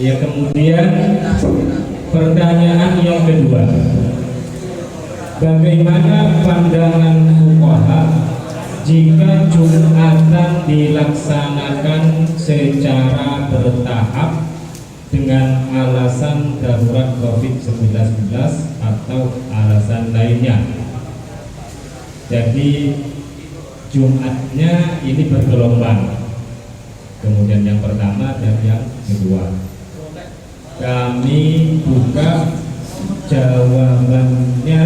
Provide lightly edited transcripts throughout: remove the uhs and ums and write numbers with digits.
Ya, kemudian pertanyaan yang kedua, bagaimana pandangan fuqaha jika Jumatan dilaksanakan secara bertahap dengan alasan darurat COVID-19 atau alasan lainnya? Jadi Jumatnya ini bergelombang, kemudian yang pertama dan yang kedua. Kami buka jawabannya.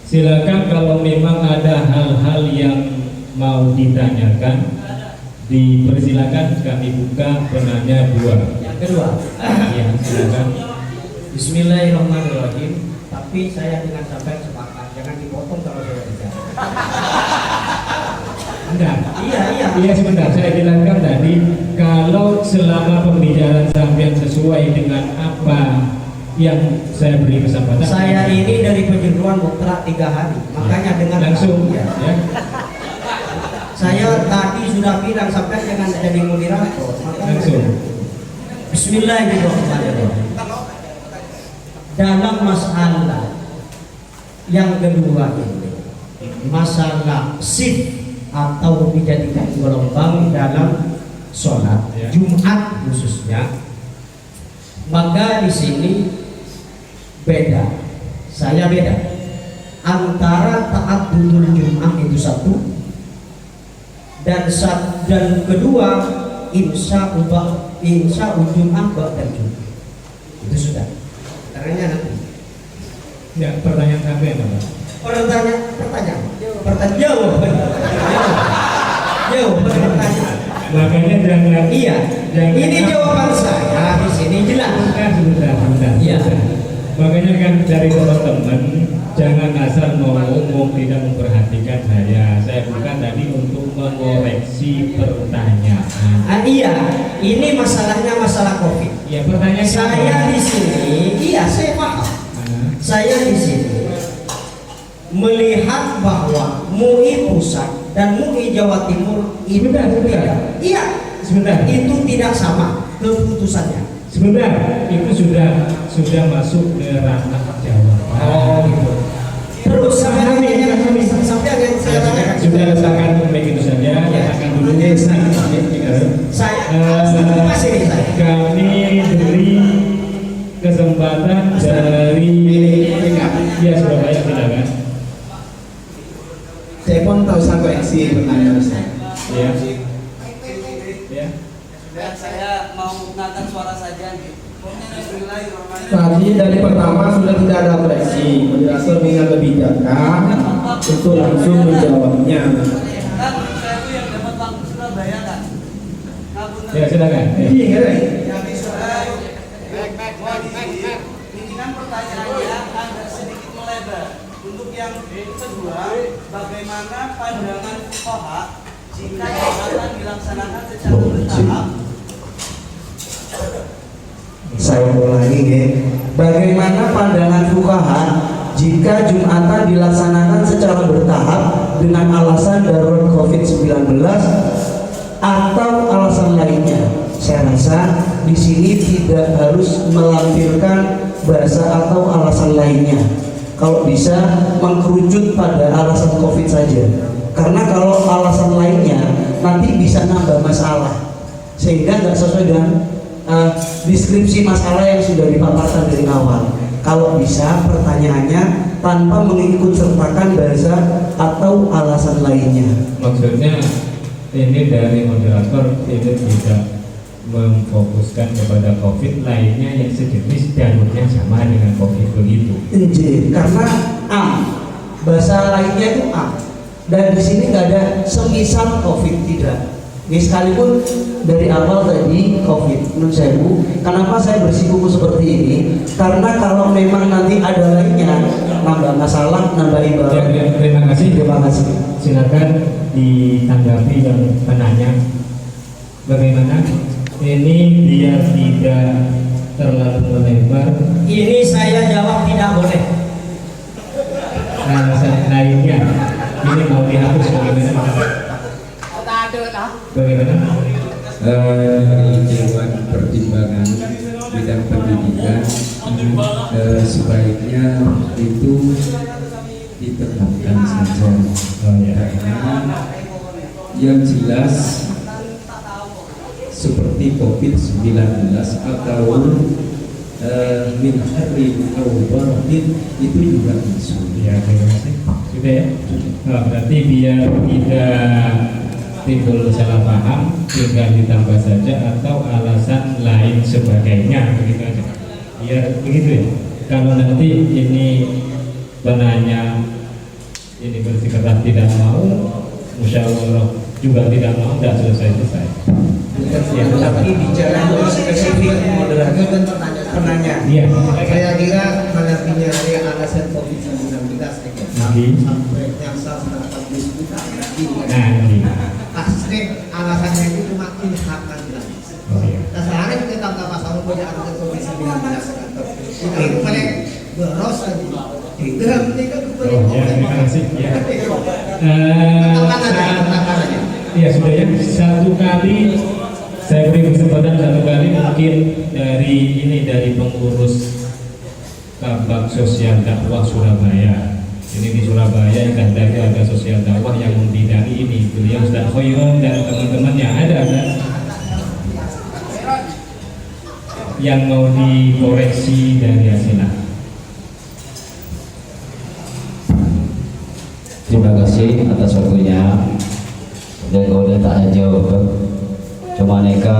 Silakan kalau memang ada hal-hal yang mau ditanyakan, dipersilakan. Kami buka penanya dua. Yang kedua, ya silakan. Bismillahirrahmanirrahim. Tapi saya dengan sampai sepakat, jangan dipotong kalau saya bicara. Enggak. Iya. Sebentar, saya jelaskan tadi. Kalau selama pembicaraan sampai sesuai dengan apa yang saya beri kesempatan. Saya ini dari penjeruan mutlak 3 hari, makanya dengan langsung ya. Saya tadi sudah bilang sampai jangan jadi moderator. Langsung. Bismillahirrahmanirrahim. Dalam masalah yang kedua ini, masalah shift atau dijadikan gelombang dalam sholat Jumat khususnya, maka di sini beda. Saya beda antara taat dudul Jumat itu satu, dan kedua insya Jumat dan Jumat itu sudah. Caranya nanti. Ya, pertanyaan sampai apa? Pertanyaan. Jawab pertanyaan. Makanya jangan. Iya. Ini jawaban saya di sini jelas. Sebentar. Iya. Makanya kan dari teman-teman jangan asal ngomong tidak memperhatikan saya. Saya bukan tadi untuk mengoreksi pertanyaan. Iya. Ini masalahnya masalah COVID. Ya, pertanyaan saya di sini. Iya, saya paham. Saya di sini melihat bahwa MUI pusat dan MUI Jawa Timur itu sebentar. Iya, sebentar. Itu tidak sama keputusannya. Sebentar, itu sudah masuk ke ranah jawaban. Oh, gitu. Terus sampai ada yang saya tanyakan. Sudah letakkan begitu saja. Letakkan dulu. Kami beri kesempatan dari ya Surabaya, silakan. Saya pun tahu satu koreksi pertanyaan saya. Ya. Dan saya mau mengangkat suara saja nih. Tadi dari pertama sudah tidak ada koreksi, penjelasan dengan lebih bijak untuk langsung menjawabnya. Kan saya itu yang dapat waktu Surabaya kan. Ya, silakan. Iya. Ini kan pertanyaannya agak sedikit melebar. Untuk yang kedua, bagaimana pandangan fuqaha jika Jumatan dilaksanakan secara bertahap? Saya ulangi ya. Bagaimana pandangan fuqaha jika Jumatan dilaksanakan secara bertahap dengan alasan darurat COVID-19 atau alasan lainnya? Saya rasa di sini tidak harus melampirkan bahasa atau alasan lainnya. Kalau bisa mengkerucut pada alasan COVID saja. Karena kalau alasan lainnya nanti bisa nambah masalah, sehingga nggak sesuai dengan deskripsi masalah yang sudah dipaparkan dari awal. Kalau bisa pertanyaannya tanpa mengikut sertakan bahasa atau alasan lainnya. Maksudnya ini dari moderator tidak bisa memfokuskan kepada COVID, lainnya yang sejenis jalurnya sama dengan COVID begitu. Karena bahasa lainnya itu dan di sini nggak ada semisal COVID, tidak. Ini sekalipun dari awal tadi COVID, menurut saya kenapa saya bersikuku seperti ini? Karena kalau memang nanti ada lainnya nambah masalah, nambah ibarat. Ya, terima kasih. Silakan ditanggapi yang penanya. Bagaimana? Ini biar tidak terlalu melebar. Ini saya jawab tidak boleh. Alasan lainnya ini mau dihapus bagaimana? Bagaimana? Dewan Pertimbangan Bidang Pendidikan sebaiknya itu ditetapkan saja, karena yang jelas seperti COVID-19 atau min harrin aw baradin itu juga masuk. Ya, terima kasih. Sudah ya? Nah, berarti biar tidak timbul salah paham, tinggal ditambah saja atau alasan lain sebagainya, begitu aja. Biar begitu ya. Kalau nanti ini penanya ini bersikeras tidak mau, musyawarah juga tidak mau, tidak selesai-selesai. Ya, tapi bicara spesifik moderator dan penanya. Iya. Saya kira mengertinya dari alasan COVID-19 sampai nyasar mendapat diskusi. Nah, ini. Pasti alasannya itu cuma ilhakan gratis. Oh iya. Nah, sekarang kita tambah masalah punya alasan COVID-19 kantor. Itu paling beros lagi. Itu yang penting kan Oh ya, terima kasih. Ya. Ya sudah ya. Satu kali saya beri kesempatan satu kali mungkin dari pengurus Kabak Sosial Dakwah Surabaya. Ini di Surabaya yang dari ada sosial dakwah yang membidangi ini, beliau Ustaz Khoirul dan teman-temannya ada kan? Yang mau dikoreksi dari hasilnya. Terima kasih atas waktunya. Dan kalau tak jawab, cuma mereka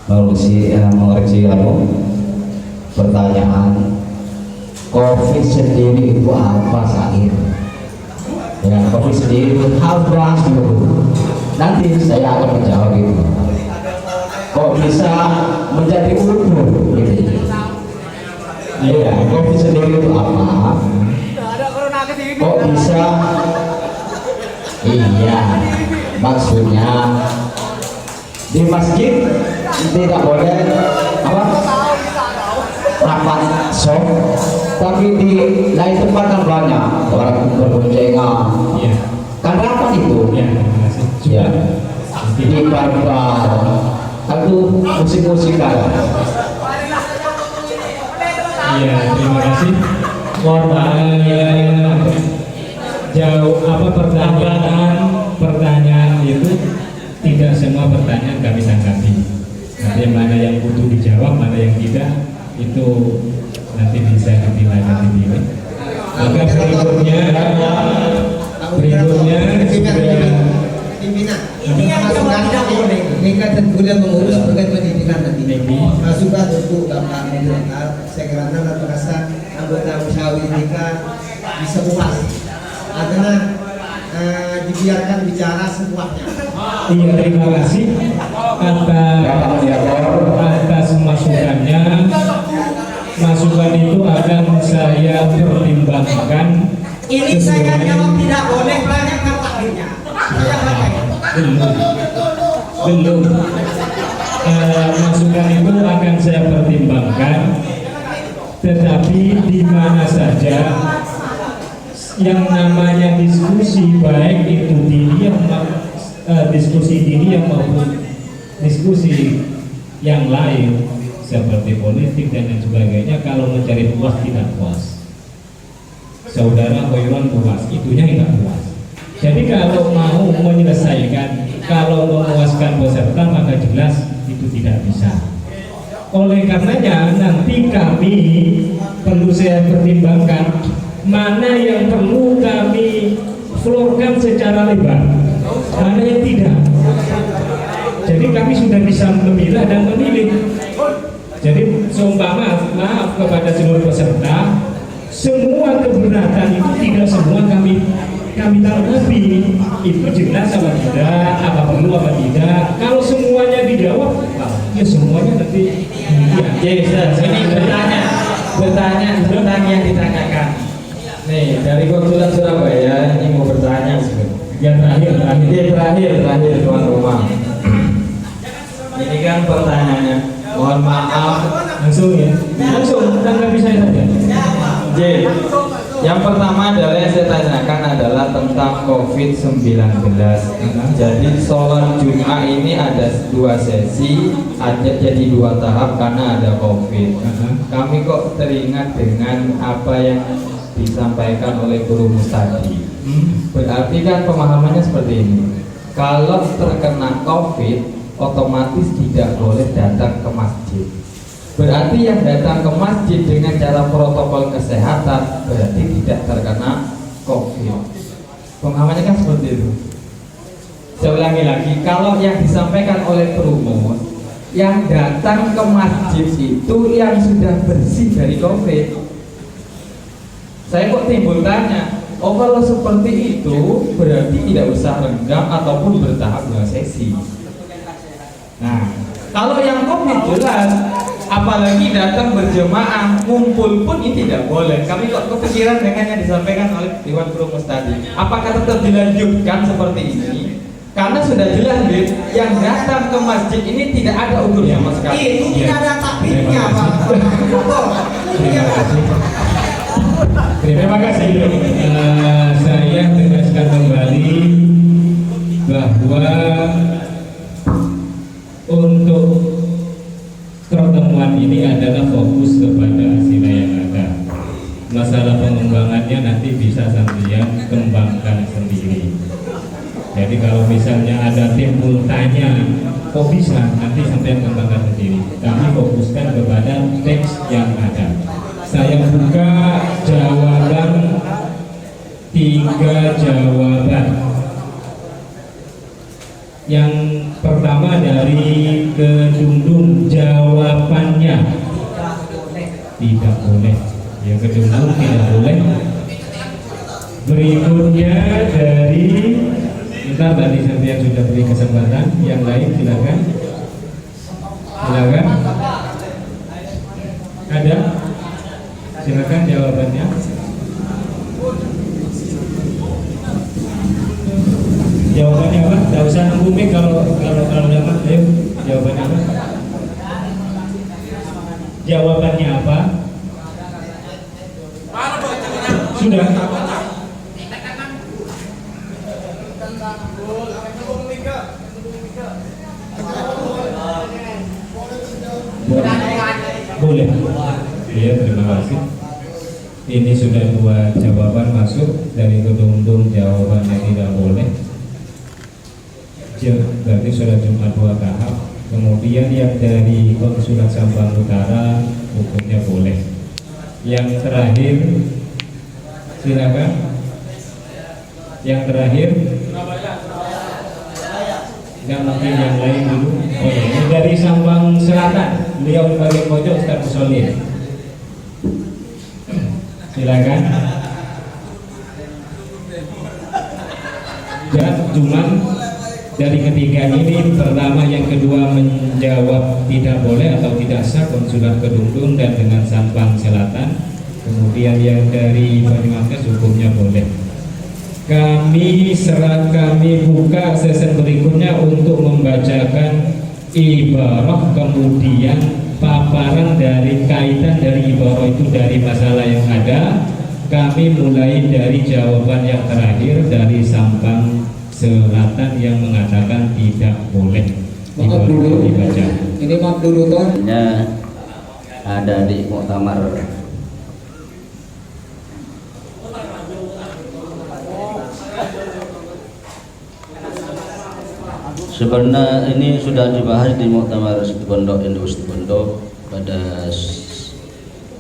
mengoreksi kamu pertanyaan COVID sendiri itu apa Said? Ya, COVID sendiri itu harus bahas dulu. Nanti saya akan menjawab itu. Kok bisa menjadi umum gitu? Iya, COVID sendiri itu apa? Kok bisa? Iya, maksudnya di masjid tidak boleh apa? Rapat sok, tapi di lain tempat kan banyak orang berboncengan. Iya. Kan rapat itu? Ya, terima kasih. Ya. Sudah. Di bar-bar, itu musik-musikan. Iya, terima kasih. Mohon maaf. Jauh apa pertanyaan itu tidak semua pertanyaan kami tanggapi. Nanti mana yang butuh dijawab, mana yang tidak itu nanti bisa dipilih. Maka berikutnya pimpinan. Ini yang jawab tidak boleh. Mereka tentunya mengurus bagian pendidikan nanti. Masukan untuk Bapak Moderator, saya kira merasa anggota musyawarah mereka bisa puas. Karena dibiarkan bicara semuanya. Iya, terima kasih atas masukannya. Masukan itu akan saya pertimbangkan. Ini saya jawab tidak boleh, banyak kata-katanya. Saya pakai. Belum. Masukan itu akan saya pertimbangkan. Tetapi di mana saja yang namanya diskusi, baik itu diskusi dini maupun diskusi yang lain seperti politik dan lain sebagainya, kalau mencari puas tidak puas. Saudara Khoirul puas, itunya tidak puas. Jadi kalau mau menyelesaikan, kalau memuaskan peserta, maka jelas itu tidak bisa. Oleh karenanya nanti kami perlu saya pertimbangkan mana yang perlu kami florkan secara lebar, mana yang tidak. Jadi kami sudah bisa memilah dan memilih. Jadi seumpama maaf kepada seluruh peserta, semua keberatan itu tidak semua kami tanggapi. Itu jelas apa tidak, apa perlu apa tidak. Kalau semuanya dijawab, ya semuanya nanti. Ya, Ini bertanya yang ditanyakan. Nih, dari Konsulat Surabaya ini mau bertanya sebenarnya. yang Terakhir tuan rumah. Ini kan pertanyaannya. Mohon maaf. langsung ya, tanggapi saya saja. J. Yang pertama adalah yang saya tanyakan adalah tentang COVID-19. Jadi sholat Jumat ini ada 2 sesi, ada jadi 2 tahap karena ada COVID. Kami kok teringat dengan apa yang disampaikan oleh guru tadi. Berarti kan pemahamannya seperti ini. Kalau terkena COVID, otomatis tidak boleh datang ke masjid. Berarti yang datang ke masjid dengan cara protokol kesehatan berarti tidak terkena COVID. Pemahamannya kan seperti itu. Saya ulangi lagi, kalau yang disampaikan oleh perumus, yang datang ke masjid itu yang sudah bersih dari COVID. Saya kok timbul tanya, oh kalau seperti itu berarti tidak usah renggang ataupun bertahap 2 sesi. Nah, kalau yang COVID jelas, apalagi datang berjemaah, ngumpul pun ini tidak boleh. Kami kok kepikiran dengan yang disampaikan oleh Dewan Perumus tadi. Apakah tetap dilanjutkan seperti ini? Karena sudah jelas, Bib, yang datang ke masjid ini tidak ada udur sama sekali. Itu tidak ada takbirnya, Pak. Terima kasih. Saya tegaskan kembali bahwa untuk pertemuan ini adalah fokus kepada hasilnya yang ada. Masalah pengembangannya nanti bisa sampean kembangkan sendiri. Jadi kalau misalnya ada timbul tanya, kok bisa, nanti sampean kembangkan sendiri. Kami fokuskan kepada teks yang ada. Saya buka jawaban 3 jawaban. Yang pertama dari Kedundung, jawabannya tidak boleh. Yang Kedundung tidak boleh. Berikutnya dari, bentar tadi saya sudah beri kesempatan. Yang lain silakan. Silakan. Ada? Silakan jawabannya. Jawabannya apa? Tidak usah nunggu mic kalau dapat. Ayo, jawabannya apa? Jawabannya apa? Sudah. Boleh. Iya, terima kasih. Ini sudah 2 jawaban masuk dari Kedundung, jawabannya tidak boleh. Berarti sudah cuma 2 tahap. Kemudian yang dari Konsulat Sampang Utara hukumnya boleh. Yang terakhir silakan. Yang terakhir nggak, mungkin yang lain dulu. Oh ya, ini dari Sampang Selatan, beliau di bagian pojok, Ustaz Musolih. Silakan. Dan cuman dari ketiga ini, pertama yang kedua menjawab tidak boleh atau tidak sah Konsulat Kedundung dan dengan Sampang Selatan. Kemudian yang dari Banyuwangi hukumnya boleh. Kami buka sesi berikutnya untuk membacakan ibarah, kemudian paparan dari kaitan dari ibarah itu dari masalah yang ada. Kami mulai dari jawaban yang terakhir dari Sampang Selatan yang mengatakan tidak boleh Maaf dulu, dibaca. ini maaf dulu Ton. Ada di muktamar sebenarnya ini sudah dibahas di muktamar Situbondo Indo pada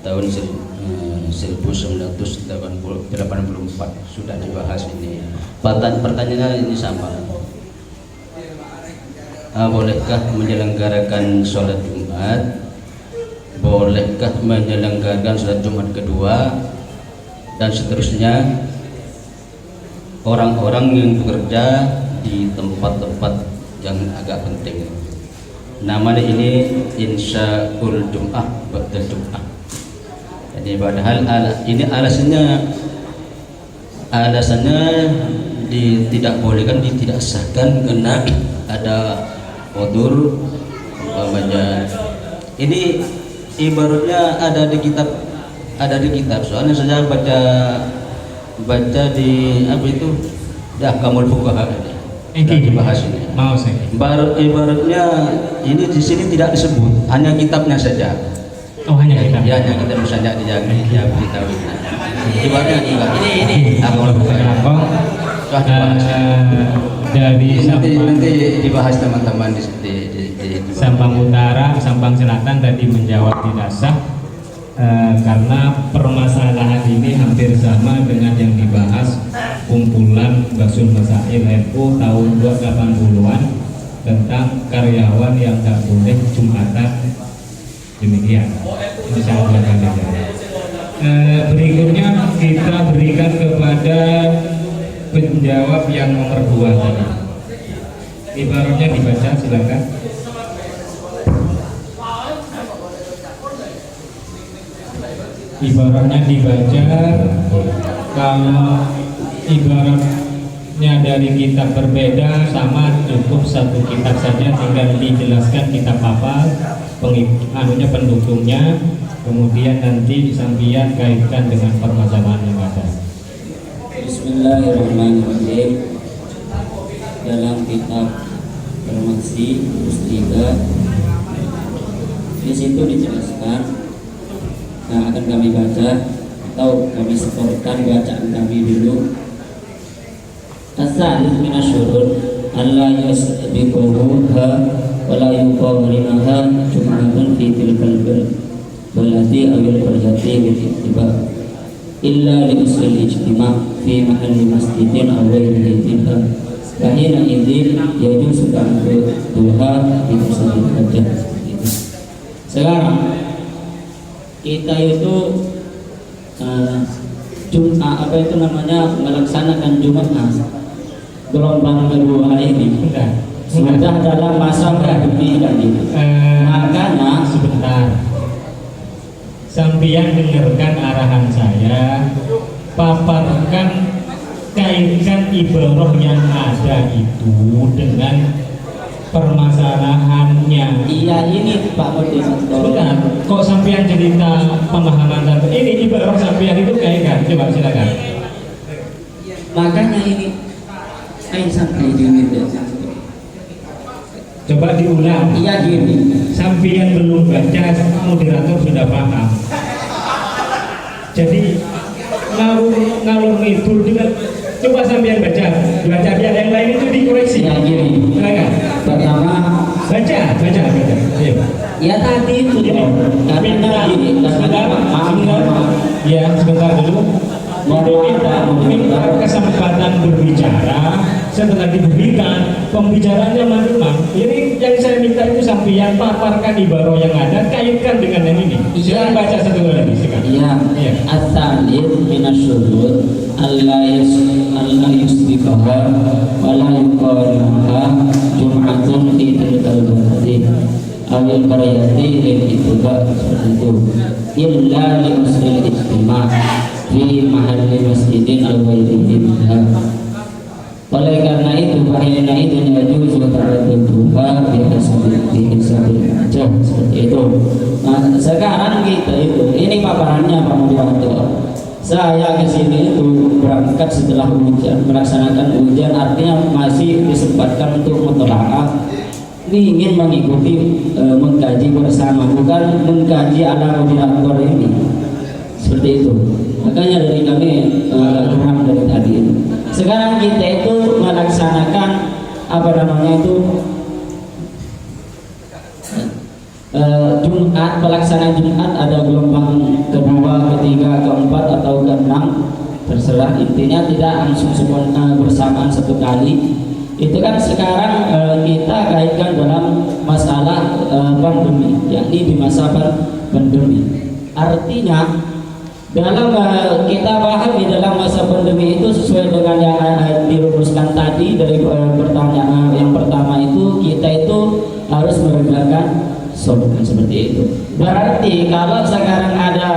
tahun 1984 sudah dibahas ini. Pertanyaannya ini sama. Bolehkah menyelenggarakan sholat Jumat? Bolehkah menyelenggarakan sholat Jumat kedua? Dan seterusnya, orang-orang yang bekerja di tempat-tempat yang agak penting. Namanya ini Insya'ul Jum'ah, Ba'dal Jum'ah. Jadi padahal ini alasannya tidak bolehkan, tidak sahkan karena ada udzur umpamanya. Ini ibaratnya ada di kitab. Soalnya saya baca baca di apa itu Ahkamul Fuqaha Ini dibahas ini. mau saya. Ibaratnya ini di sini tidak disebut, hanya kitabnya saja. Oh hanya kita. Ya, hanya kitab saja dijaga, ya beritahu. Ibaratnya enggak. Ini Ahkamul Fuqaha. Sudah dibahas. Dari Nanti dibahas teman-teman di Sampang Utara, Sampang Selatan tadi menjawab tidak sah karena permasalahan ini hampir sama dengan yang dibahas kumpulan Basul Masail NU tahun 80-an tentang karyawan yang tak boleh Jumatan, demikian. Ini sangat berbeda. Berikutnya kita berikan kepada penjawab yang nomor 2 tadi. Ibaratnya dibaca, silakan. Ibaratnya dibaca, kalau ibaratnya dari kitab berbeda sama cukup satu kitab saja, tinggal dijelaskan kitab apa, pendukungnya, kemudian nanti sambian kaitkan dengan permasalahan yang ada. Bismillahirrahmanirrahim. Dalam kitab Farmasi juz 3 di situ dijelaskan. Nah, akan kami baca atau kami setorkan bacaan kami dulu. As-salis minasyurur alla yasbiquha wa la yuqawrinaha jum'atun fi tilkal baladi awil qaryati bil ittiba illa li usul ijtima' fi mahalli masjidin aw ghairihi minha fa hina idzin yajuzu ta'buduha bi musallim hajat. Sekarang kita itu Jumat melaksanakan Jumat gelombang kedua ini sudah dalam masa pandemi dan itu. Makanya Sebentar, sambian dengarkan arahan saya, paparkan, kaitkan ibarat yang ada itu dengan permasalahannya. Iya, ini Pak Moderator. Bukan, kok sampean cerita pemahaman satu ini ibarat sampean itu kaitkan, coba silakan. Makanya ini saya sampai gini deh. Coba diulang. Iya gini. Sampean belum baca, moderator sudah paham. Jadi ngalur ngidul dengan coba sampean baca biar yang lain itu dikoreksi. Ya gini. Silakan. Pertama Baca. Ayo. ya tadi itu karena gini, sebentar dulu. Minta kesempatan berbicara. Setelah diberikan pembicaraannya memang ini yang saya minta itu sampean paparkan ibarat yang ada, kaitkan dengan yang ini. Silakan baca satu lagi. Iya. At-thalith minasyurur alla yusbiqaha wa la yuqarinuha jum'atun fi tilkal baladi awil qaryati lil ittiba, seperti itu, illa li usul ijtima' fi mahalli masjidin al ghairihi minha. Oleh karena itu, bahayanya itu yajuzu ta'aduduha bihasabil hajah, seperti itu. Nah, sekarang kita itu, ini paparannya Pak Moderator. Saya kesini itu berangkat setelah ujian, melaksanakan ujian, artinya masih disempatkan untuk mutola'ah, ingin mengikuti mengkaji bersama, bukan mengkaji ala moderator ini, seperti itu. Makanya dari kami geram dari tadi itu. Sekarang kita itu melaksanakan Jumat, pelaksanaan Jumat ada gelombang kedua, ketiga, keempat atau keenam, terserah, intinya tidak langsung bersamaan satu kali. Itu kan sekarang kita kaitkan dalam masalah pandemi, yakni di masa pandemi. Artinya dalam kita paham di dalam masa pandemi itu sesuai dengan yang dirumuskan tadi dari pertanyaan yang pertama itu, kita itu harus meregangkan sholat, seperti itu. Berarti kalau sekarang ada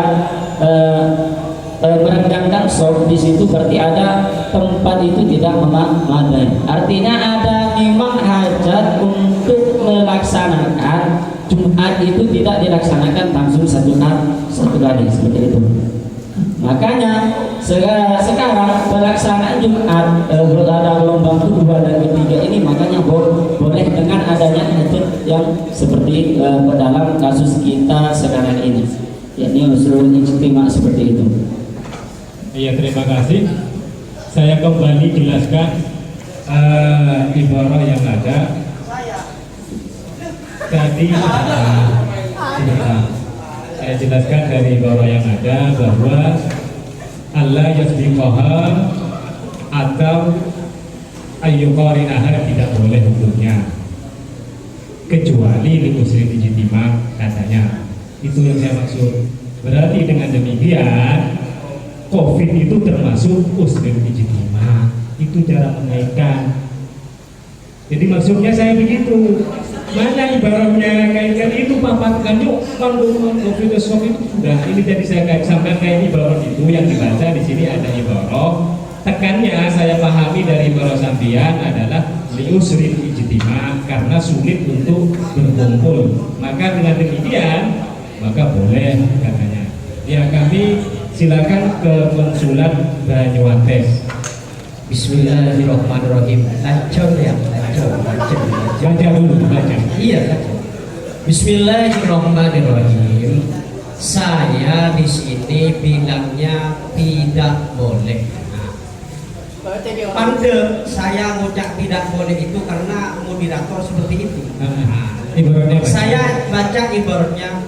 meregangkan sholat di situ, berarti ada tempat itu tidak memadai. Artinya ada memang hajat untuk melaksanakan Jumat itu tidak dilaksanakan langsung satu kali, seperti itu. Makanya sekarang pelaksanaan Jumat ada gelombang kedua dan ketiga ini, makanya boleh dengan adanya metode yang seperti dalam kasus kita sekarang ini, yakni usul ijtima seperti itu. Iya, terima kasih. Saya kembali jelaskan ibarah yang ada tadi. Saya jelaskan dari ibarah yang ada bahwa Allah yasbiqaha atau ayyuqarinaha tidak boleh hukumnya kecuali li usri ijtima katanya. Itu yang saya maksud. Berarti dengan demikian COVID itu termasuk usri ijtima. Itu cara mengaitkan. Jadi maksudnya saya begitu. Mana ibaratnya kaitkan itu paparkan yuk kandungan COVID itu sudah ini, jadi saya sampaikan kayak ibarat itu yang dibaca di sini ada ibarat. Tekannya saya pahami dari ibarat sambian adalah liusri ijtima karena sulit untuk berkumpul. Maka dengan demikian maka boleh katanya. Ya, kami silakan ke konsulat Banyuwantes. Bismillahirrahmanirrahim. Lancar ya, lancar. Baca dulu, baca. Iya, lancar. Bismillahirrahmanirrahim. Saya di sini bilangnya tidak boleh. Pandai saya ngucap tidak boleh itu karena moderator seperti itu. Ibaratnya Saya baca ibaratnya,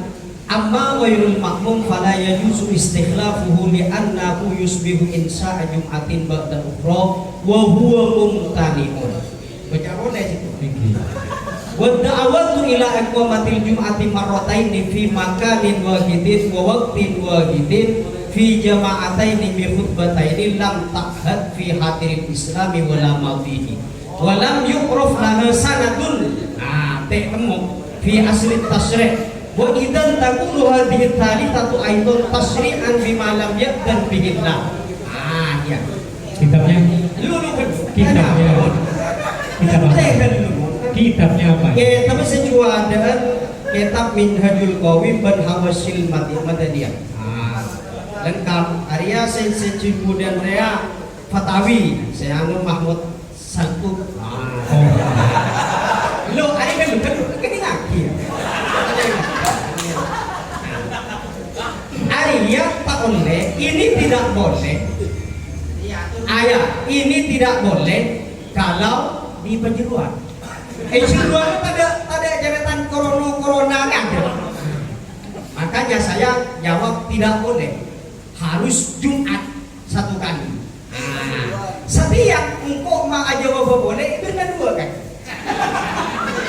amma wairul makmum fala yajuzu istikhlafuhu li'annahu yusbihu insya'a jum'atin ba'da ukhra wa huwa mumtani'un. Baca boleh itu. Wa da'awatu ila iqamatil jum'ati marrataini fi makanin wahidin wa waqtin wahidin fi jama'ataini bi khutbataini lam ta'had fi hadiril islami wa la mawdihi wa lam yuqraf laha sanadun temu fi asli tasri'. Wa idan takunu hadhihi thalithatu aidan tasri'an bima lam yaqdan bihi Allah. Ya. Kitabnya kitabnya apa? Kitab sejuadaan kitab Minhajul Qawi ban Hawasil Madaniyah. Lengkap. Arya sejubu dan rea Fatawi. Saya anu Mahmud Saltuk. Lo ari kan lagi. Arya tak boleh, ini tidak boleh. Ayah, ini tidak boleh kalau di penjeruan. Penjeruan ada jabatan corona ada. Makanya saya jawab tidak boleh. Harus Jumat satu kali. Setiap engkau mak jawab boleh itu kan dua kan.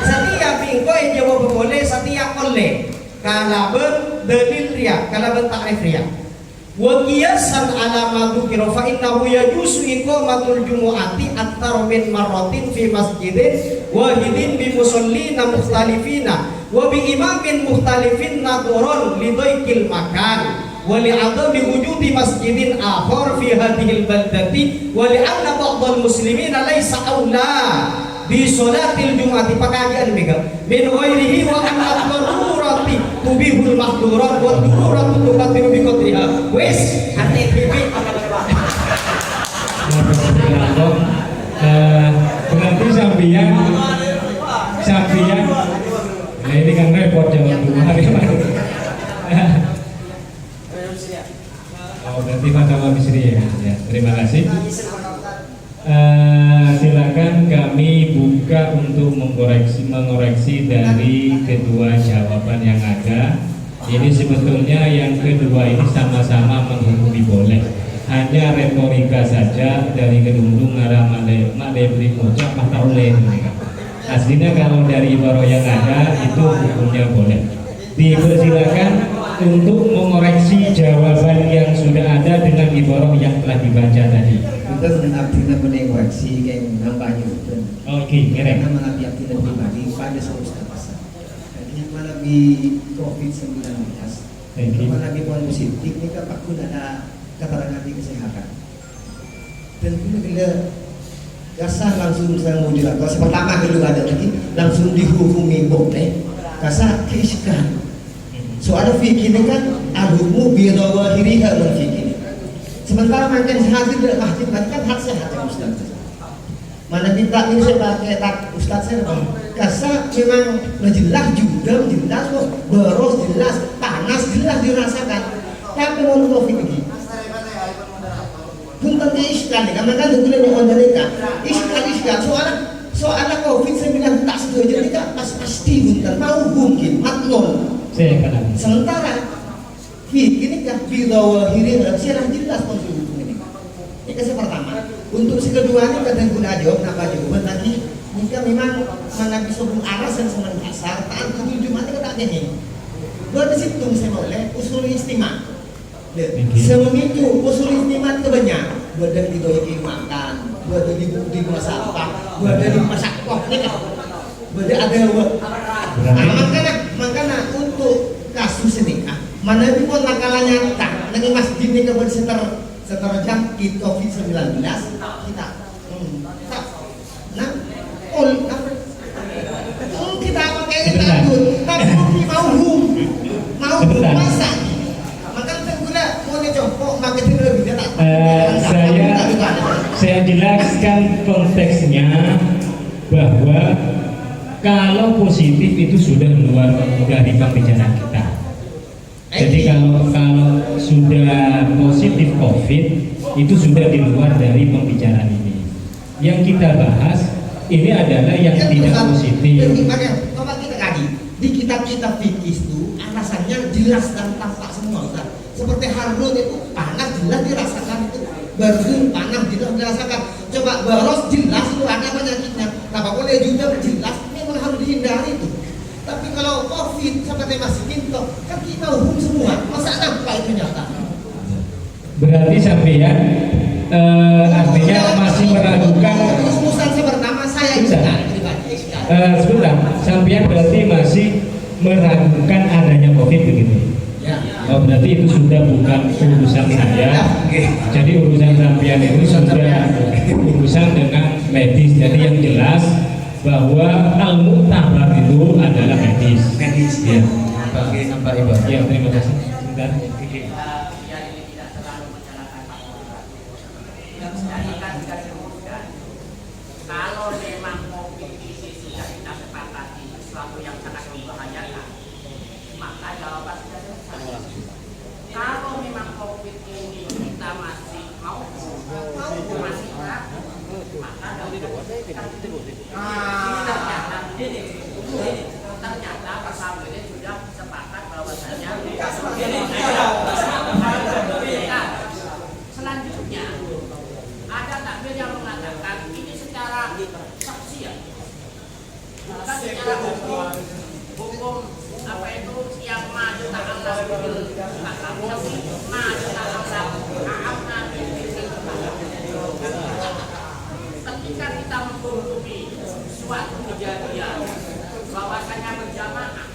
Setiap engkau jawab boleh, setiap boleh. Kalau berdalil riya, kalau bertakrif riya. Wa qiyasan ala ma dzukira fa innahu yajuzu iqamatul jumu'ati aktsar min marratin fi masjidin wahidin bi musallina mukhtalifina wa bi imamin mukhtalifin nadhurun li dhaiqil makan wa li adami wujudi masjidin akhar fi hadhil baldati wa li anna ba'dal muslimina laysa aula bi sholatil jumu'ati pakagian mega min ghairihi wa anna darurati tubihul mahdurat wa daruratu tuqaddiru bi qadriha wis ate pipi berarti sambian nah ini kan repot jawab dulu hari berarti fatwa Misri ya. Terima kasih. Silakan kami buka untuk mengoreksi dari kedua jawaban yang ada. Ini sebetulnya yang kedua ini sama-sama menghukumi boleh. Hanya retorika saja dari kedundung arah male beri mucak mata oleh. Aslinya kalau dari ibarat yang ada itu hukumnya boleh. Dipersilakan untuk mengoreksi jawaban yang sudah ada dengan ibarat yang telah dibaca tadi. Kita dengan abdina mengoreksi kayak nambahnya betul. Oke, keren. Karena melalui abdina pribadi pada seluruh pasar. Artinya melalui COVID-19, melalui positif ini kan pun ada keterangan di kesehatan. Dan bila kasar langsung saya mau dilakukan. Pertama kedua ada lagi langsung dihukumi boleh. Kasar keisikan. Soal fikih ini kan al-hukmu bi dhawahiriha wal fikih. Sementara makin hadir di masjid kan hak sehat ya Ustaz. Mana kita ini saya pakai tak Ustaz saya bang. Kasa memang jelas juga jelas kok, boros jelas, panas jelas dirasakan. Tapi mau Covid ini. Punten di iskal, karena kan dulu yang orang mereka iskal soalnya COVID-19 tak setuju tidak pasti punten mau mungkin matnon. Saya katakan. Sementara ini kan bidawahiri secara jelas konsul ini. Ini yang pertama. Untuk kedua ini kadang guna jawab kenapa jawaban tadi. Jika memang mana bisa alasan semen dasar, taat tujuh mati kata ini. Buat situ saya boleh usul istimewa. Semua itu usul istimewa kebanyak. Buat dari doyaki makan, buat dari di masak apa, buat dari masak kok ini kan. Buat ada makanya untuk kasus ini mana itu pun nakalanya tak nanti masjid ini kemudian jangkit COVID-19 kita nah kita pakai takut tapi mau masak maka tentulah mau dicoba makin lebih tak saya jelaskan konteksnya bahwa kalau positif itu sudah keluar dari pembicaraan kita. Jadi kalau sudah positif COVID itu sudah di luar dari pembicaraan ini. Yang kita bahas ini adalah yang tidak positif. Coba kita kaji di kitab-kitab fikih itu alasannya jelas dan tampak semua Ustaz. Seperti Harun itu panas jelas dirasakan itu, berhubung panas jelas dirasakan. Coba boros jelas itu ada penyakitnya. Tapi boleh juga jelas memang harus dihindari itu. Tapi kalau COVID seperti masih Kinto, kan kita hukum semua. Masa nampak itu nyata? Berarti sampean artinya masih meragukan. Musan pertama saya sebentar, sampean berarti masih meragukan adanya COVID begitu. Ya. Oh, berarti itu sudah bukan urusan saya. Jadi urusan sampean itu sudah urusan dengan medis. Jadi yang jelas bahwa al-mu'tabar itu adalah medis. Ya. Nampak Ibu. Ya, terima kasih. Sebentar. Kalau memang COVID ini sudah kita sepakati sesuatu yang sangat membahayakan, maka jawaban sudah selesai. Kalau memang COVID ini kita masih mau masih ragu, maka ternyata persahabatan sudah sepakat bahwasanya selanjutnya ada takbir yang mengatakan ini secara saksian, bukan secara hukum apa itu yang maju ta'ala tapi maju ta'ala ketika kita menghukumi suatu kejadian bahwasanya berjamaah,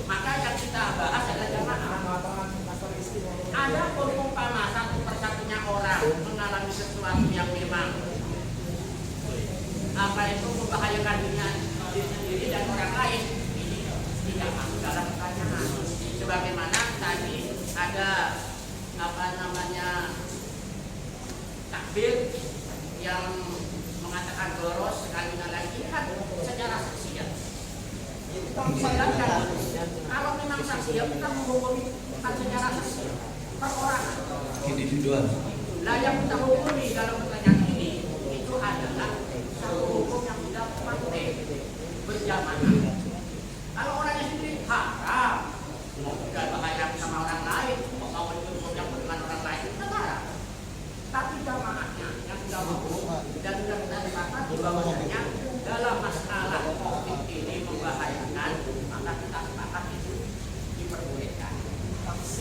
maka yang kita bahas adalah jamaah. Ada umpama satu persatunya orang mengalami sesuatu yang memang apa itu membahayakan diri sendiri dan orang lain, ini tidak masuk dalam pertanyaan. Sebagaimana tadi ada apa namanya takbir yang mengatakan boros sekali lagi kan secara saksian. Sedangkan kalau memang saksian kita menghukumi bukan secara saksian, perorangan individual. Lah yang kita hukumi dalam pertanyaan ini itu adalah satu hukum yang sudah paten berjamaah. Kalau orangnya sendiri haram, tidak bahaya sama orang lain, mau hukum yang dengan orang lain itu haram. Tapi jamaahnya yang sudah hukum dan sudah kita sepakati bahwasanya dalam masalah COVID ini membahayakan, maka kita sepakat itu diperbolehkan.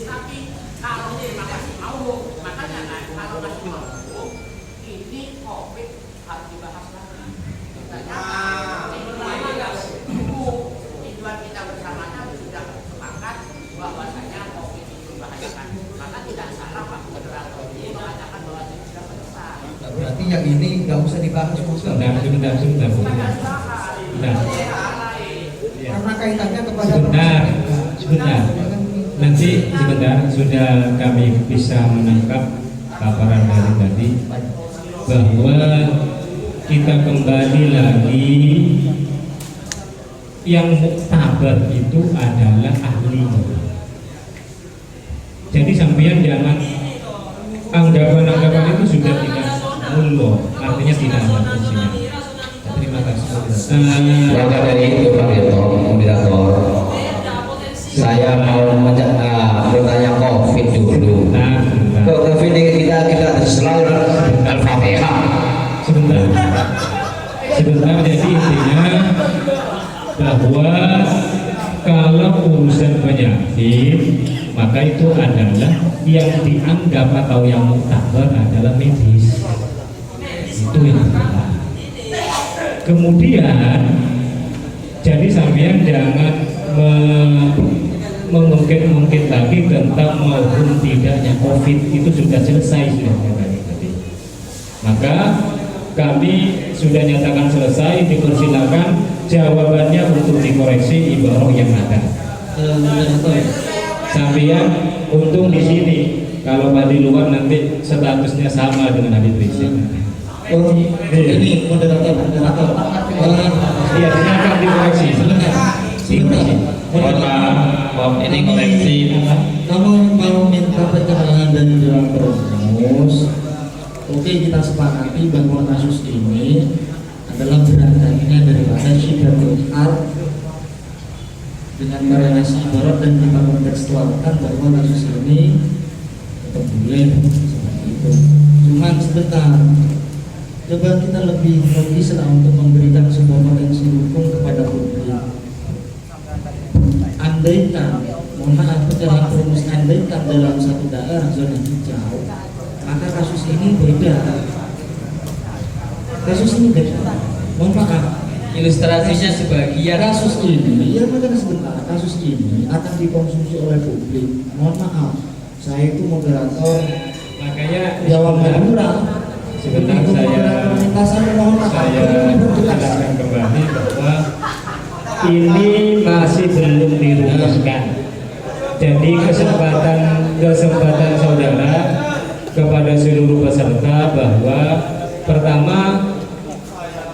Tapi kalau memang masih mau, makanya kan kalau masih mau, ini COVID harus dibahas lagi. Tujuan kita bersamanya sudah sepakat bahwasanya COVID ini membahayakan, maka tidak salah Pak Moderator ini mengatakan bahwa itu sudah selesai. Berarti yang ini nggak usah dibahas Sebentar. Karena kaitannya kepada Sebentar. Nanti sebentar sudah kami bisa menangkap paparan dari tadi bahwa kita kembali lagi, yang muktabar itu adalah ahlinya. Jadi sampean jangan anggapan-anggapan itu sudah tidak mullo, artinya tidak ada fungsinya. Terima kasih. Maka dari itu Pak Yoto, moderator, saya mau bertanya COVID dulu. Kok COVID ini kita selalu Al-Fatihah. Sebentar, jadi intinya bahwa kalau urusan penyakit, maka itu adalah yang dianggap atau yang muktabar adalah medis. Itu yang pertama. Kemudian, jadi sampean jangan mengungkit-ungkit lagi tentang maupun tidaknya COVID, itu sudah selesai sudah tadi. Maka kami sudah nyatakan selesai, dipersilakan jawabannya untuk dikoreksi ibarah yang ada. Sampean untung di sini, kalau di luar nanti statusnya sama dengan Habib Rizik. Oh, ini moderator. Iya, silakan dikoreksi. Ini koreksi. Kamu mau minta keterangan dari Direktur Kamus. Oke, kita sepakati bahwa kasus ini adalah berangkatnya daripada Syidatul Hal dengan variasi ibarat, dan kita kontekstualkan bahwa kasus ini tetap boleh seperti itu. Cuman sebentar, coba kita lebih logis untuk memberikan sebuah potensi hukum kepada publik. Andaikan, mohon maaf, pecahan rumus, andaikan dalam satu daerah zona hijau, maka kasus ini beda. Kasus ini beda. Mohon maaf. Ilustrasinya sebagian. Kasus ini, ya makanya sebentar. Kasus ini akan dikonsumsi oleh publik. Mohon maaf. Saya itu moderator. Makanya jawaban murah. Sebentar saya jelaskan kembali bahwa ini masih belum dirumuskan. Jadi kesempatan saudara kepada seluruh peserta bahwa pertama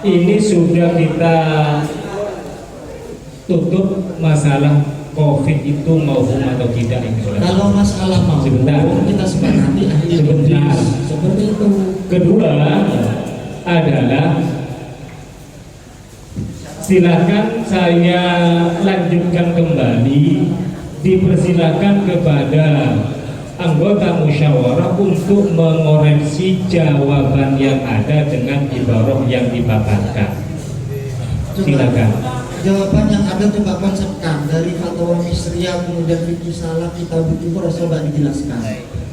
ini sudah kita tutup masalah COVID itu maupun atau tidak ini. Kalau masalah mau sebentar kita sepakati sebentar. Seperti itu. Kedua adalah silakan saya lanjutkan kembali, dipersilakan kepada anggota musyawarah untuk mengoreksi jawaban yang ada dengan ibarah yang dipaparkan. Silakan. Jawaban yang ada coba konsepkan dari fatwa Misriyah, kemudian fikih salah, kita butuh coba dijelaskan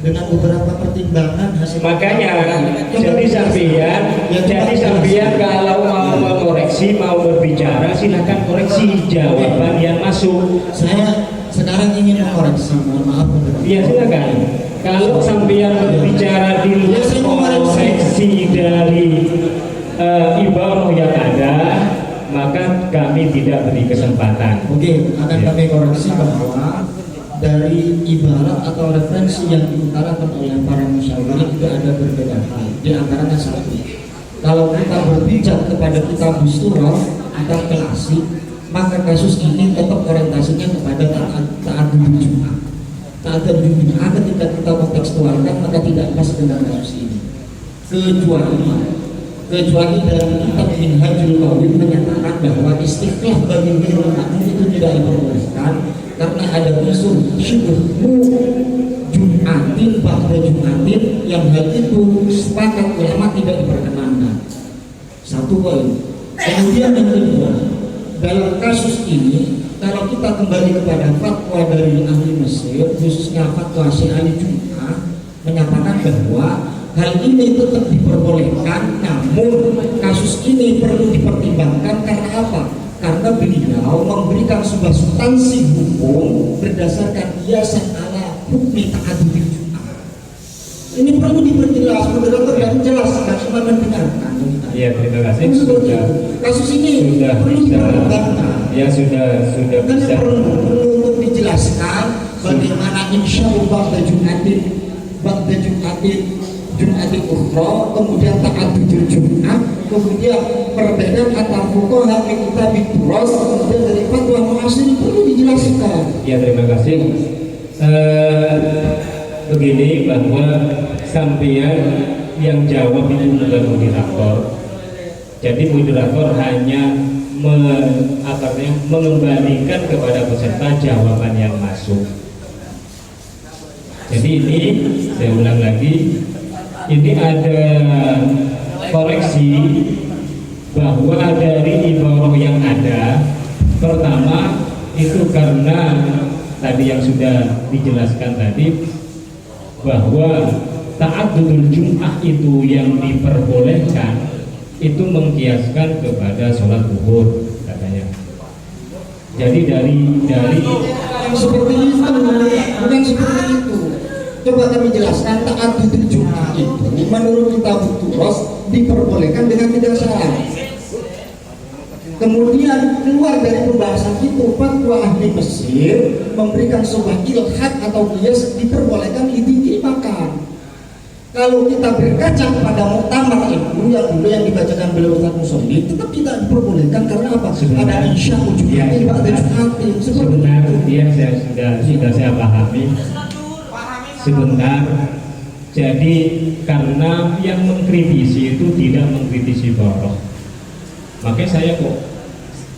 dengan beberapa pertimbangan hasil. Makanya jadi sampean kalau mau mengoreksi, mau berbicara, silakan koreksi jawaban yang masuk. Saya sekarang ingin mengoreksi, mohon maaf. Iya silakan. Kalau sampean berbicara di luar koreksi dari ibarah yang ada, maka kami tidak beri kesempatan. Oke, akan kami koreksi bahwa dari ibarat atau referensi yang diutarakan oleh para musyawarah itu ada berbeda hal. Di antaranya satu, kalau kita berbicara kepada kitab Busturah, kitab klasik, maka kasus ini tetap orientasinya kepada taat Jumat. Taat Jumat ketika kita kontekstualkan maka tidak pas dengan kasus ini. Kecuali dari kitab Minhajul Qadim menyatakan bahwa istiqlal bagi ghairul makmum itu tidak diperbolehkan karena ada unsur syubhu Jumatin ba'da Jumatin yang hal itu sepakat ulama tidak diperkenankan. Satu poin. Kemudian yang kedua, dalam kasus ini kalau kita kembali kepada fatwa dari ahli Mesir, khususnya fatwa Syekh Ali Jum'ah menyatakan bahwa hal ini tetap diperbolehkan, namun kasus ini perlu dipertimbangkan karena apa? Karena beliau memberikan sebuah substansi hukum berdasarkan kiasan ala hukmi ta'adudil Jum'ah. Ini perlu diperjelas, moderator dan jelas dan semua mendengarkan. Iya, terima kasih. Kasus ini perlu dipertimbangkan. Ya sudah bisa. Perlu untuk dijelaskan bagaimana insya Allah ba'da Jumatin Jum'atin ukhra, kemudian ta'addudul Jum'ah, kemudian perbedaan antar fuqaha min kitabit turas, kemudian dari fatwa mu'asir perlu dijelaskan. Ya, terima kasih. Begini, bahwa sampean yang jawab itu bukan moderator. Jadi moderator hanya mengembalikan kepada peserta jawaban yang masuk. Jadi ini saya ulang lagi, ini ada koreksi bahwa dari ibarah yang ada, pertama itu karena tadi yang sudah dijelaskan tadi bahwa ta'addudul Jum'ah itu yang diperbolehkan itu mengkiaskan kepada sholat zuhur katanya. Jadi dari yang seperti itu bukan seperti itu. Coba kami jelaskan ta'addudul Jum'ah itu menurut kitab turas diperbolehkan dengan tidak salah. Kemudian keluar dari pembahasan itu, fatwa ahli Mesir memberikan sebuah ilhad atau qiyas diperbolehkan ditinggikan. Kalau kita berkaca pada muktamar itu yang dulu yang dibacakan beliau Ustaz Musolli, tetap tidak diperbolehkan karena apa? Ada insya ujungnya ada Jumatin. Sebentar, sudah saya pahami. Sebentar. Jadi karena yang mengkritisi itu tidak mengkritisi borok, makanya saya kok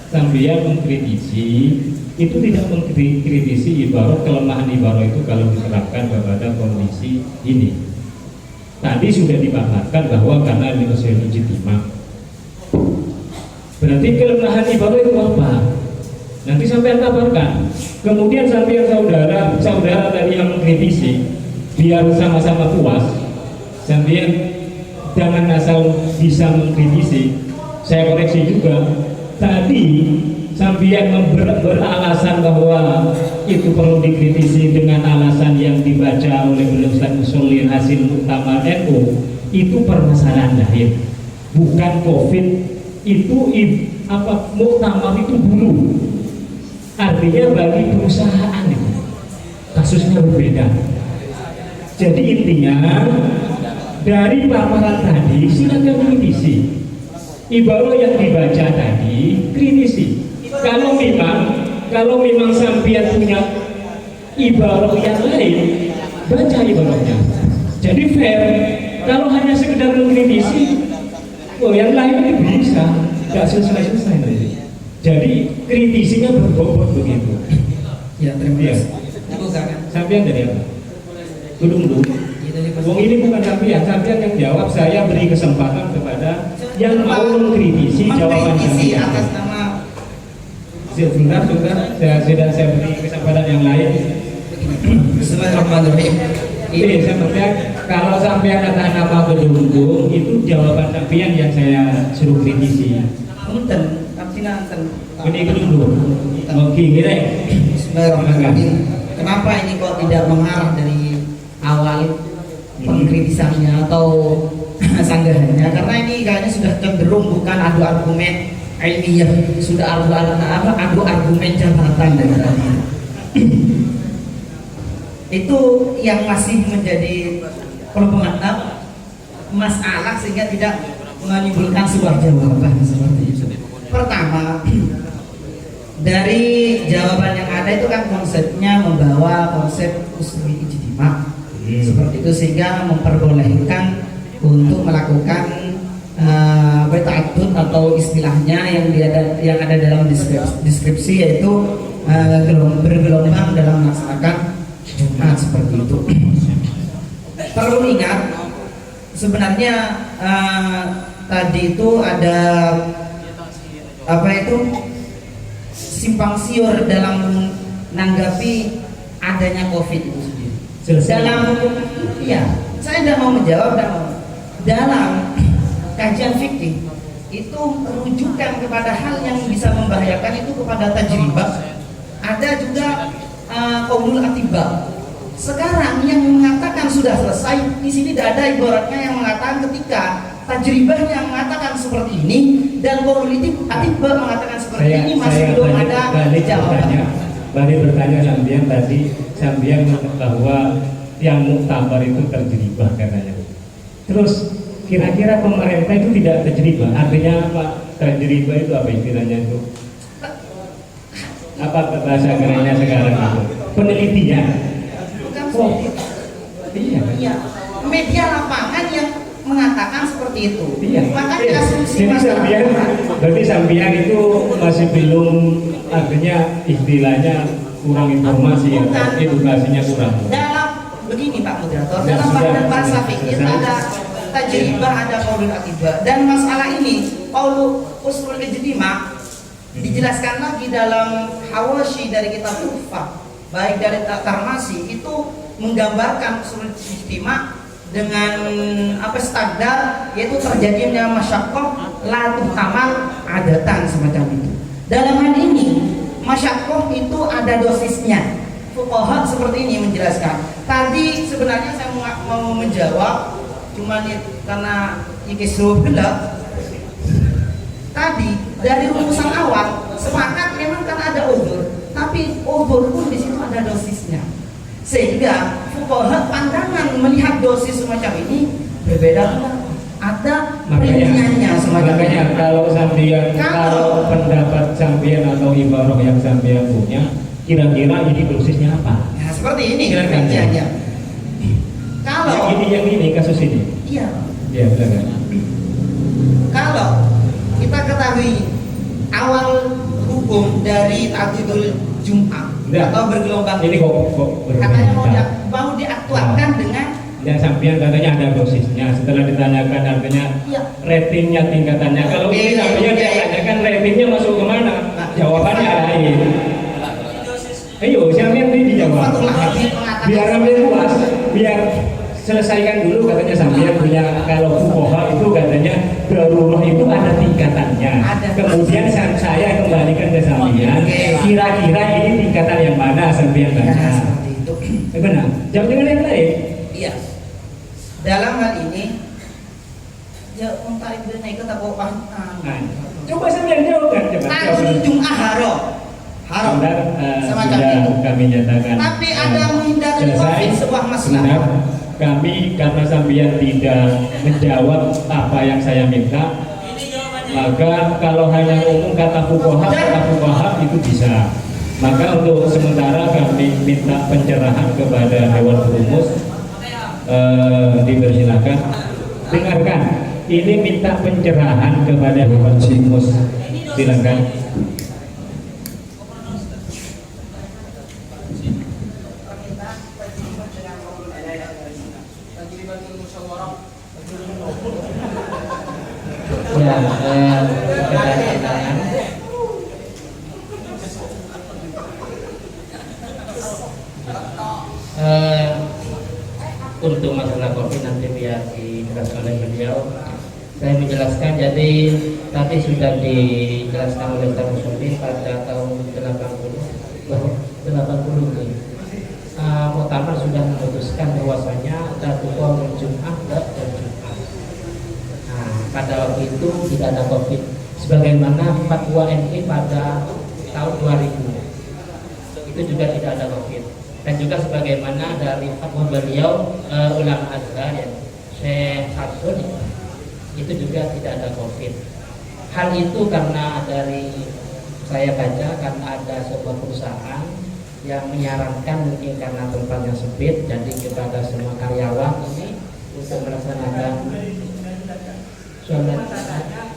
sambil mengkritisi itu tidak mengkritisi ibarat kelemahan ibarat itu kalau diterapkan kepada kondisi ini. Tadi sudah dipaparkan bahwa karena ini usul ijtimah. Berarti kelemahan ibarat itu apa? Nanti sampai paparkan. Kemudian sampai saudara tadi yang mengkritisi, biar sama-sama puas. Sampai jangan asal bisa mengkritisi. Saya koreksi juga. Tadi sampean beralasan bahwa itu perlu dikritisi dengan alasan yang dibaca oleh beliau Ustaz Musolli hasil muktamar NU, itu permasalahan lain, bukan COVID. Itu muktamar itu dulu, artinya bagi perusahaan itu kasusnya berbeda. Jadi intinya dari paparan tadi silakan kritisi. Ibarat yang dibaca tadi kritisi. Kalau memang sampean punya ibarat yang lain, baca ibaratnya. Jadi fair. Kalau hanya sekedar mengkritisi, yang lain itu bisa, nggak selesai nanti. Jadi kritisinya berbobot begitu. Ya, terima kasih. Sampean dari apa? Dulu. Wong ini bukan sampean yang jawab. Saya beri kesempatan kepada yang mau mengkritisi jawaban sampean. Atas nama sebentar, saya beri kesempatan yang lain. Bismillahirrahmanirrahim. Ini sebenarnya kalau sampean atas nama gedung itu jawaban sampean yang saya suruh kritisi. Punten, abdinanten. Ini gedung. Oke, gini. Bismillahirrahmanirrahim. Kenapa ini kok tidak mengarah dari awal pengkritisannya atau sanggahannya? Karena ini kayaknya sudah cenderung bukan adu argumen ilmiah, sudah adu argumen jabatan dari tadi. Itu yang masih menjadi masalah sehingga tidak menimbulkan sebuah jawaban seperti itu. Pertama, dari jawaban yang ada itu kan konsepnya membawa konsep usul ijtimah. Seperti itu sehingga memperbolehkan untuk melakukan ta'addud atau istilahnya yang ada dalam deskripsi yaitu bergelombang dalam melaksanakan Jumat seperti itu. Perlu ingat sebenarnya tadi itu ada simpang siur dalam menanggapi adanya COVID itu sendiri. Saya tidak mau menjawab dalam kajian fikih itu rujukan kepada hal yang bisa membahayakan itu kepada tajribah. Ada juga qaulul atibba. Sekarang yang mengatakan sudah selesai di sini tidak ada ibaratnya yang mengatakan ketika tajribah yang mengatakan seperti ini dan qaulul atibba mengatakan seperti ini masih belum ada jawaban. Balik bertanya sambian tadi, sambian bahwa yang muktamar itu terjeribah katanya. Terus kira-kira pemerintah itu tidak tajriba, artinya apa? Tajriba itu apa istilahnya itu? Apa bahasa kerennya sekarang itu? Penelitian. Oh, iya. Iya, media lapangan yang mengatakan seperti itu. Iya. Makanya asumsi Jadi sambian, berarti sambian itu masih belum, artinya istilahnya kurang informasi ya, edukasinya kurang. Dalam begini Pak Moderator, Ya, dalam sudah, bahasa fikih sudah. ada tajribah, ada qaulul akibah, dan masalah ini qaulu usul ijtima dijelaskan lagi dalam hawashi dari kitab Tuhfah, baik dari Tarmasi itu menggambarkan usul ijtima dengan apa standar, yaitu terjadinya masyaqqah la tuhtamal adatan semacam itu. Dalam hal ini masyaqqah itu ada dosisnya. Fuqaha seperti ini menjelaskan. Tadi sebenarnya saya mau menjawab, cuman karena ikisruh gelap. Tadi dari rumusan awal sepakat memang kan ada uzur, tapi uzur pun di situ ada dosisnya. Sehingga fuqaha pandangan melihat dosis semacam ini berbeda pula. Ada perinciannya semacam Makanya ini. kalau sambian, kalau pendapat sambian atau ibarat yang sambian punya, kira-kira ini dosisnya apa? Nah, seperti ini Silakan. perinciannya. Kalau yang ini kasus ini. iya, Ya, silakan. kalau kita ketahui awal hukum dari ta'didul Jum'ah atau bergelombang, Ini kok katanya berbeda. mau diaktualkan dengan Dan sampean katanya ada dosisnya. Setelah ditanyakan artinya iya. ratingnya, tingkatannya. Kalau ini sampean dia tanyakan ratingnya masuk kemana? Jawabannya lain. Ayo, sampean ini dijawab. Biar sampean luas, biar selesaikan dulu katanya sampean punya. Kalau fuqaha itu katanya darurah itu ada tingkatannya. Kemudian saya kembalikan ke sampean. Kira-kira ini tingkatan yang mana sampean baca? Benar. Jawab dengan yang lain. Iya. Dalam hal ini ya tarik dan naik ke tabu paham. Coba sampean jawabkan coba. Ta'didul Jum'ah haram. Haram. Semacam Sudah itu. kami nyatakan. Tapi ada menghindari selesai. COVID sebuah masalah. Benar. Kami karena sampean tidak menjawab apa yang saya minta, maka kalau hanya umum kata fuqaha itu bisa. Maka untuk sementara kami minta pencerahan kepada Dewan Perumus. Dipersilakan. Dengarkan. Ini minta pencerahan kepada Dewan Perumus. Silakan. Untuk masalah COVID nanti biar dijelaskan oleh beliau. Saya menjelaskan, jadi tadi sudah dijelaskan oleh Ustaz Muslimin pada tahun 80 nih. Muktamar sudah memutuskan bahwasanya tatuwa Jum'ah dan Jum'ah. Nah, pada waktu itu tidak ada COVID. Sebagaimana fatwa MUI pada tahun 2000 itu juga tidak ada COVID. Dan juga sebagaimana dari fatwa beliau ulama Azhar ya, Syekh Hasan itu juga tidak ada COVID. Hal itu karena dari saya baca karena ada sebuah perusahaan yang menyarankan mungkin karena tempatnya sempit, jadi kepada semua karyawan ini untuk melaksanakan sholat.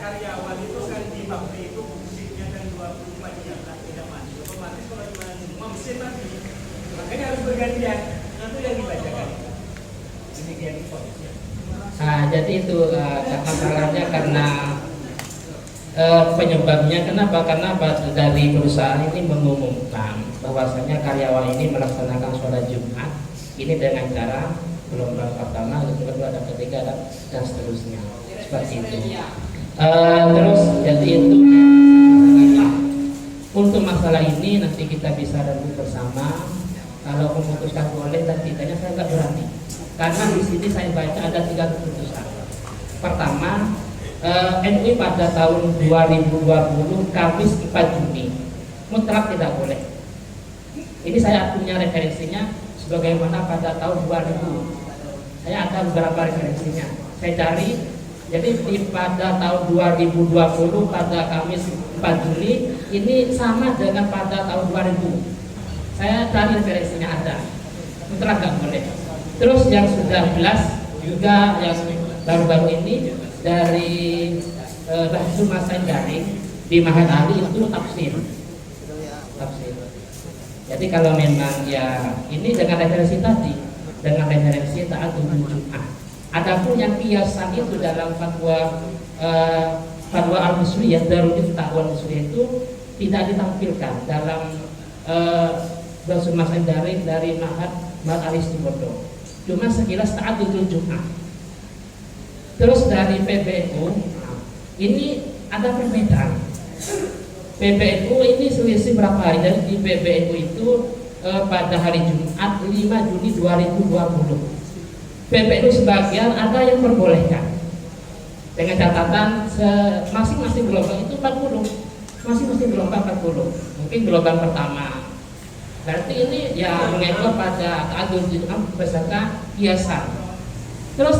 Karyawan itu kan di pabrik itu fungsinya kan 24 jam tidak mati. Otomatis kalau cuma mesin mati. Makanya harus bergantian. Nanti yang dibacakan. Demikian kondisinya. Nah, jadi itu masalahnya karena penyebabnya kenapa? Karena dari perusahaan ini mengumumkan bahwasanya karyawan ini melaksanakan sholat Jumat ini dengan cara gelombang pertama, kedua, dan ketiga dan seterusnya seperti itu. Terus jadi itu untuk masalah ini nanti kita bisa renung bersama. Kalau memutuskan boleh dan tidaknya saya nggak berani. Karena di sini saya baca ada 3 keputusan. Pertama, MUI pada tahun 2020 Kamis 4 Juni mutlak tidak boleh. Ini saya punya referensinya sebagaimana pada tahun 2000. Saya ada beberapa referensinya. saya cari. Jadi pada tahun 2020 pada Kamis 4 Juli ini sama dengan pada tahun 2000. Saya cari referensinya ada, mutlak nggak boleh. Terus yang sudah jelas juga yang baru-baru ini dari Bahsul Masail Daring di Mahat Ali itu tafsir. Jadi kalau memang ya ini dengan referensi tadi, dengan referensi Ta'addud Jum'ah. Adapun yang kiasan itu dalam fatwa al-Musliyah, Darul Iftah wal Musliyah itu tidak ditampilkan dalam Bahsul Masail Daring dari Mahat Ali Istiqodo. Cuma sekilas Ta'addud Jum'ah. Terus dari PBNU ini ada perbedaan. PBNU ini selisih berapa hari? Dan di PBNU itu pada hari Jumat 5 Juni 2020. PBNU sebagian ada yang memperbolehkan dengan catatan masing-masing gelombang itu 40, masing-masing gelombang 40. Mungkin gelombang pertama. Berarti ini ya mengekor pada Ta'addud Jum'ah beserta kiasan. Terus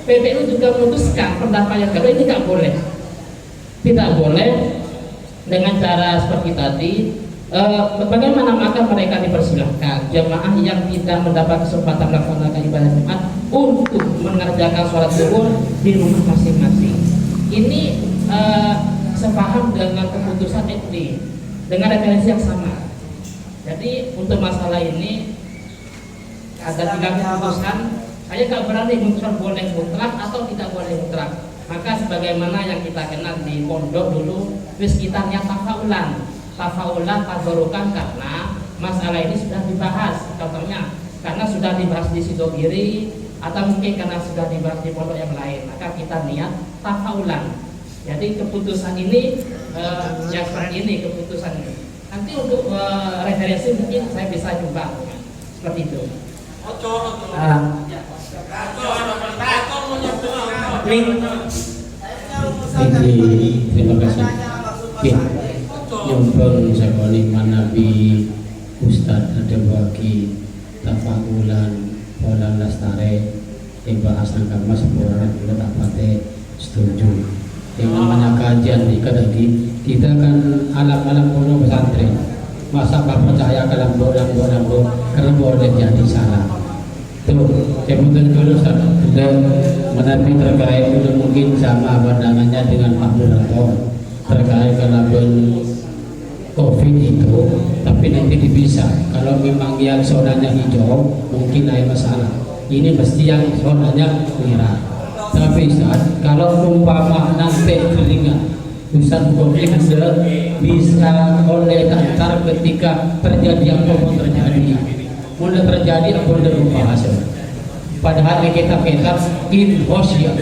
PBNU juga memutuskan pendapat yang kedua ini tidak boleh dengan cara seperti tadi. Bagaimana maka mereka dipersilahkan jamaah yang tidak mendapat kesempatan melaksanakan ibadah Jumat untuk mengerjakan sholat zuhur di rumah masing-masing. Ini sepaham dengan keputusan MUI dengan referensi yang sama. Jadi untuk masalah ini ada 3 keputusan. Saya nggak berani memutuskan boleh mutlak atau tidak boleh mutlak. Maka sebagaimana yang kita kenal di pondok dulu, wis kita niat tafaulan tadharukan karena masalah ini sudah dibahas. Contohnya karena sudah dibahas di Sidogiri atau mungkin karena sudah dibahas di pondok yang lain, maka kita niat tafaulan. Jadi keputusan ini ya seperti ini keputusan ini. Nanti untuk referensi mungkin saya bisa coba seperti itu. Terima kasih. Nyumbang sakoni manabi Ustadz ada bagi tafakulan pola lastare yang bahas agama sebuah kita dapatnya setuju. Yang namanya kajian di kadagi kita kan alam-alam pondok pesantren. Masa tak percaya kalau bodoh karena boleh jadi salah. Tuh, kemudian dulu sudah menabi terkait itu mungkin sama pandangannya dengan Pak Murato terkait kalau COVID itu, tapi nanti dipisah. Kalau memang yang zonanya hijau, mungkin lain masalah. Ini mesti yang zonanya merah. Tapi Ustaz, kalau umpama nanti telinga Ustaz COVID bisa oleh antar ketika terjadi apapun terjadi. Mulai terjadi apapun berupa hasil. Padahal di kitab-kitab in hosya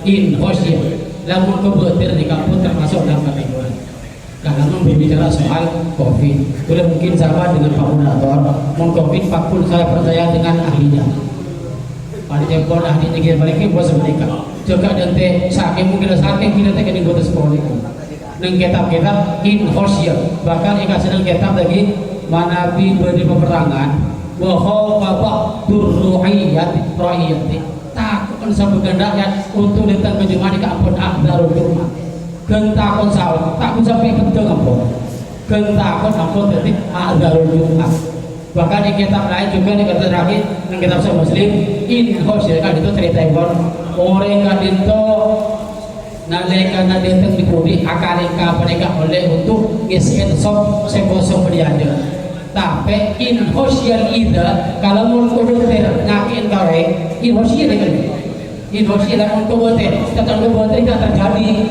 in hosya, lamun kebetir di kampung termasuk dalam kategori. Karena berbicara soal COVID, sudah mungkin sama dengan Pak Munator. Mau COVID, Pak pun saya percaya dengan ahlinya. Pada jempol ahlinya kita balik bos mereka. Juga nanti sakit mungkin sakit kita tekan di kota sekolah itu. Neng kitab-kitab in hosya, bahkan ikat sedang kitab lagi manabi beri peperangan. Wahai bapak durruiyat roiyati takut sama rakyat untuk datang ke Jumat di kampung Darul Jumat. Gentakon sawah, takut sampai kenceng ampun. Gentakon ampun jadi Darul Jumat. Bahkan di kitab lain juga dikatakan terakhir, di kitab Sahih Muslim, ini kan itu cerita ikon orang kan itu nalika datang di kudi akarika mereka boleh untuk ngisiin sop sekosong beriaja. Tapi in hosyan ida kalau mau kubuter ngakin kau in hosyan kan in hosyan mau kubuter tetap kubuter tidak terjadi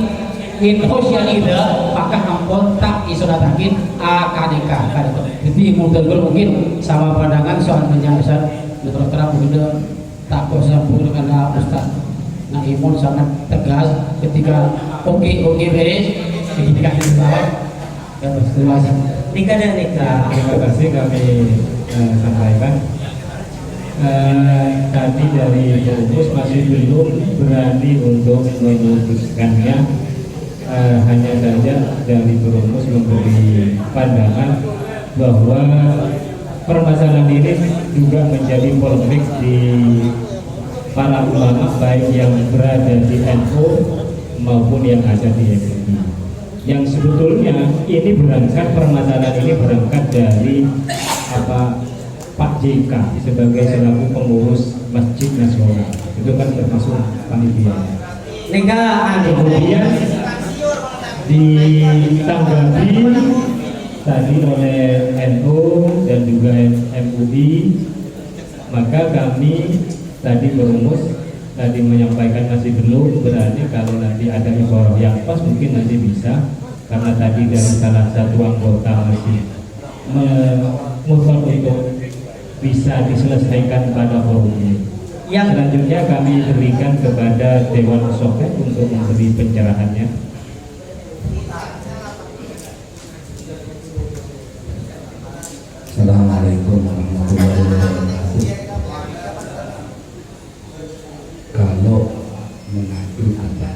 in hosyan ida maka ampun tak isolatakin akanika kan itu. Jadi mungkin sama pandangan soal menyasar betul terang begitu tak bersambung dengan Ustaz. Nah imun sangat tegas ketika oke beres ketika di bawah. Ya terima kasih. Terima kasih kami sampaikan. Tadi dari Bungkus masih belum berani untuk memutuskannya. Hanya saja dari Bungkus memberi pandangan bahwa permasalahan ini juga menjadi polemik di para ulama baik yang berada di NU maupun yang ada di MUI. Yang sebetulnya ini berangkat, permasalahan ini berangkat dari apa, Pak JK sebagai selaku pengurus Masjid Nasional, itu kan termasuk panitia. Kemudian ditanggapi tadi oleh NU dan juga MUI, maka kami tadi berumus, tadi menyampaikan masih belum, berarti kalau nanti ada ibarat yang pas mungkin nanti bisa, karena tadi dari salah satu anggota masih mengusul untuk bisa diselesaikan pada forum ini. Yang selanjutnya kami berikan kepada Dewan Sokek untuk memberi pencerahannya. Assalamualaikum warahmatullahi wabarakatuh. Kalau mengacu kepada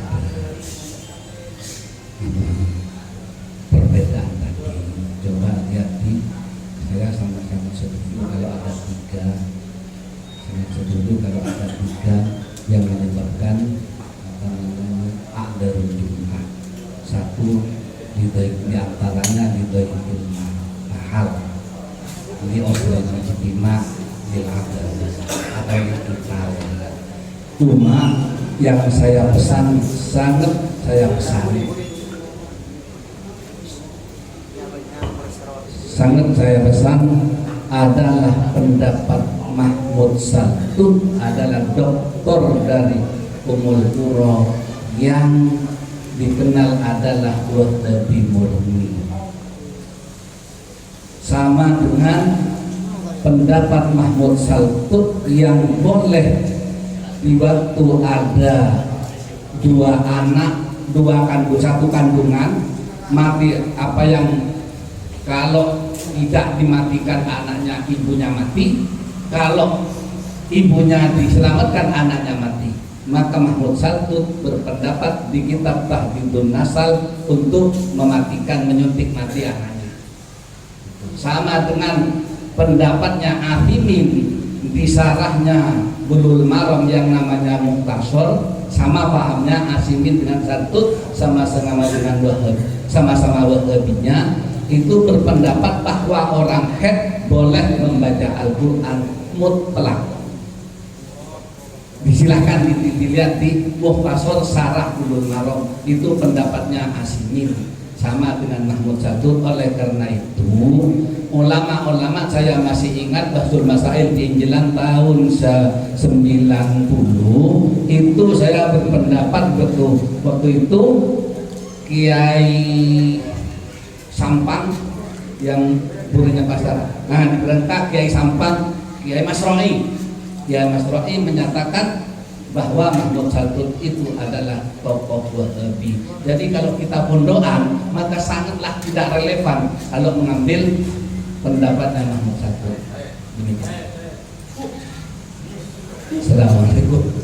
perbedaan tadi, coba lihat di saya sama-sama setuju kalau ada tiga, saya setuju kalau ada tiga yang menyebabkan Aqdarul Jum'ah. Satu di antaranya di mahal, di offline ijtima lil adal atau istiqlal. Cuma yang saya pesan, sangat saya pesan adalah pendapat Mahmud Saltut, adalah doktor dari Ummul Qura yang dikenal adalah Wahabi murni, sama dengan pendapat Mahmud Saltut yang boleh di waktu ada dua anak, satu kandungan mati, apa yang kalau tidak dimatikan anaknya, ibunya mati, kalau ibunya diselamatkan anaknya mati. Maka Mahmud Saltut berpendapat di kitab Tahdidun Nasal untuk mematikan, menyuntik mati anaknya. Sama dengan pendapatnya Athimin di sarahnya Bulul Maram yang namanya Mukhtasar, sama pahamnya Asimin dengan Saltut, sama-sama dengan sama-sama Wahabinya, itu berpendapat bahwa orang haid boleh membaca Al-Quran mutlak. Disilahkan dilihat di Mukhtasar Sarah Bulul Maram, itu pendapatnya Asimin sama dengan Mahmud Saltut. Oleh karena itu ulama-ulama, saya masih ingat Bahsul Masail di Injilan tahun 90 itu saya berpendapat waktu itu Kiai Sampang yang burinya pasar, nah diberentak Kiai Sampang, Kiai Masroi menyatakan bahwa Mahmud Saltut itu adalah tokoh Wahabi. Jadi kalau kita pondokan, maka sangatlah tidak relevan kalau mengambil pendapatnya Mahmud Saltut. Demikian. Assalamualaikum.